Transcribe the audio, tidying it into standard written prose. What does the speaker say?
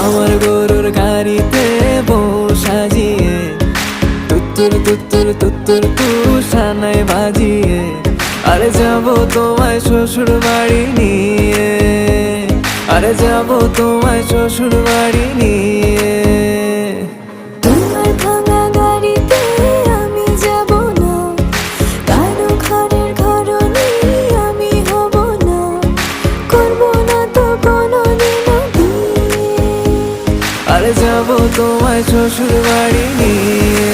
আমার গরুর গাড়িতে বউ সাজিয়ে তুত্তুর তুত্তুর তুত্তুর তুষানায় বাজিয়ে আরে যাবো তোমায় শ্বশুর বাড়ি নিয়ে, আরে যাবো তোমায় শ্বশুর বাড়ি নিয়ে। তোমার ভাঙা গাড়িতে আমি যাব না, কারো ঘরের ঘরনি আমি হব না, করব না তো কোনোদিনও বিয়ে। আরে যাবো তোমায় শ্বশুর বাড়ি নিয়ে।